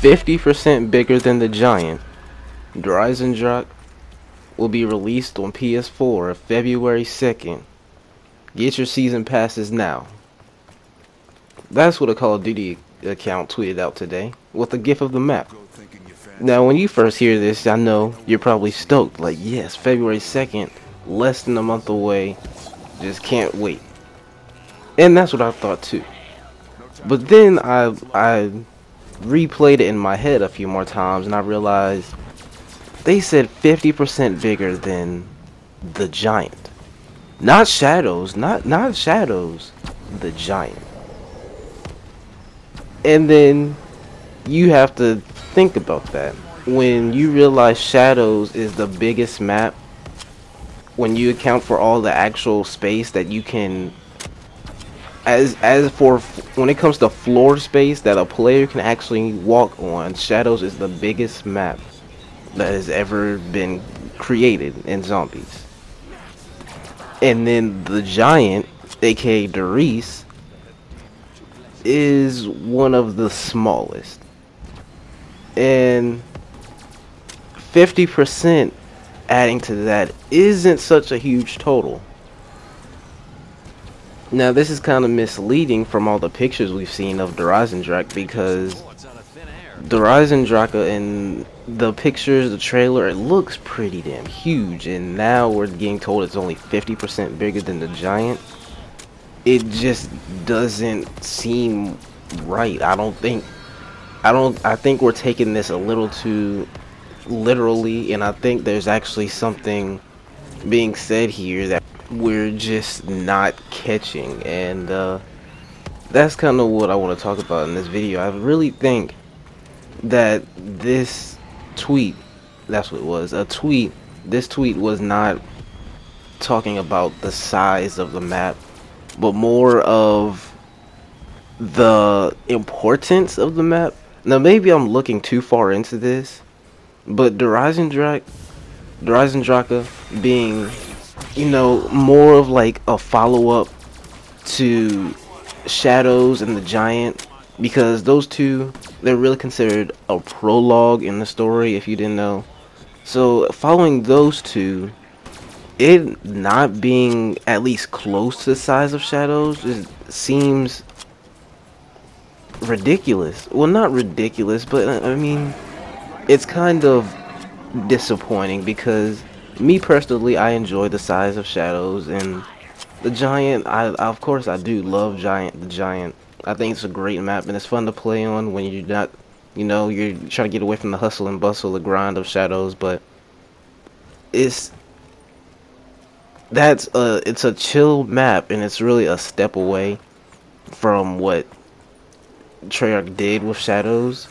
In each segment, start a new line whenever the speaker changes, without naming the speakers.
%50 bigger than the giant. Eisendrache will be released on PS4 February 2nd. Get your season passes now. That's what a Call of Duty account tweeted out today, with a gif of the map. Now when you first hear this, I know you're probably stoked, like yes, February 2nd, less than a month away, just can't wait. And that's what I thought too. But then I replayed it in my head a few more times and I realized they said 50% bigger than the giant. Not Shadows, not Shadows, the giant. And then you have to think about that. When you realize Shadows is the biggest map, when you account for all the actual space that you can, when it comes to floor space that a player can actually walk on, Shadows is the biggest map that has ever been created in zombies. And then the giant, aka Darius, is one of the smallest. And 50% adding to that isn't such a huge total. Now this is kind of misleading from all the pictures we've seen of Eisendrache, because Eisendrache in the pictures, the trailer, it looks pretty damn huge, and now we're getting told it's only 50% bigger than the giant. It just doesn't seem right. I think we're taking this a little too literally, and I think there's actually something being said here that we're just not catching, and that's kind of what I want to talk about in this video. I really think that this tweet, that's what it was, this tweet was not talking about the size of the map, but more of the importance of the map. Now maybe I'm looking too far into this, but Eisendrache being, you know, more of like a follow-up to Shadows and the Giant, because those two, they're really considered a prologue in the story, if you didn't know. So following those two, it not being at least close to the size of Shadows just seems ridiculous. Well, not ridiculous, but I mean, it's kind of disappointing, because me personally, I enjoy the size of Shadows, and the Giant, of course I do love the Giant. I think it's a great map and it's fun to play on when you're not, you know, you're trying to get away from the hustle and bustle, the grind of Shadows. But it's a chill map, and it's really a step away from what Treyarch did with Shadows.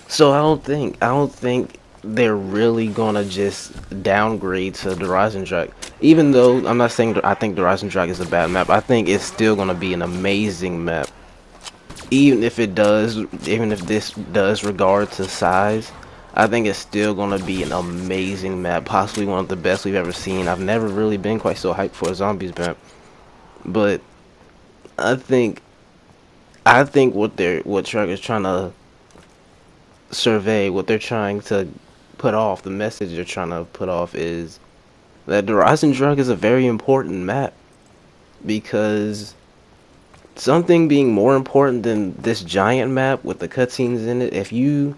So I don't think they're really gonna just downgrade to Eisendrache. Even though I'm not saying I think Eisendrache is a bad map, I think it's still gonna be an amazing map. Even if this does regard to size, I think it's still gonna be an amazing map, possibly one of the best we've ever seen. I've never really been quite so hyped for a zombies map, but I think what Treyarch is trying to survey, what they're trying to put off, the message they're trying to put off, is that Eisendrache is a very important map, because something being more important than this giant map with the cutscenes in it, if you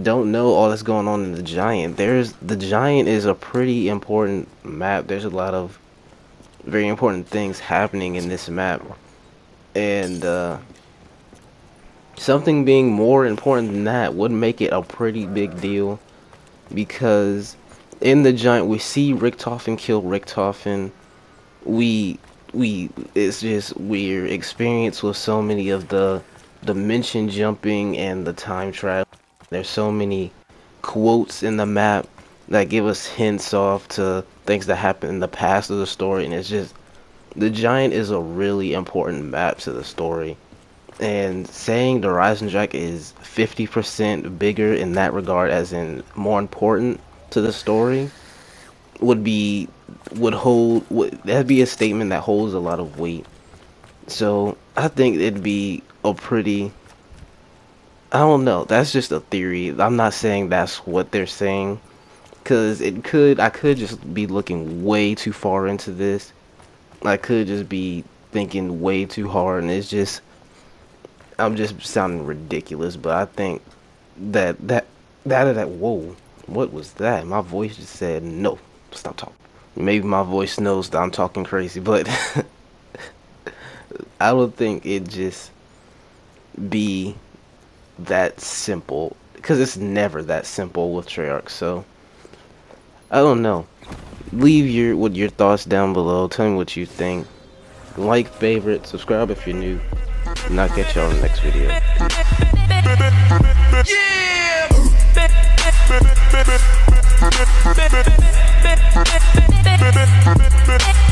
don't know all that's going on in the giant, the giant is a pretty important map. There's a lot of very important things happening in this map, and something being more important than that would make it a pretty big deal, because in the giant we see Richtofen kill Richtofen. It's just we're experienced with so many of the dimension jumping and the time travel. There's so many quotes in the map that give us hints off to things that happen in the past of the story, and it's just, the giant is a really important map to the story. And saying the Eisendrache is 50% bigger in that regard, as in more important to the story, that'd be a statement that holds a lot of weight. So I think it'd be a pretty, I don't know, that's just a theory. I'm not saying that's what they're saying, because I could just be looking way too far into this. I could just be thinking way too hard, and I'm just sounding ridiculous. But I think that whoa, what was that? My voice just said no, stop talking. Maybe my voice knows that I'm talking crazy, but I don't think it just be that simple, because it's never that simple with Treyarch. So I don't know. Leave your thoughts down below. Tell me what you think. Like, favorite, subscribe if you're new, and I'll catch y'all in the next video. Yeah!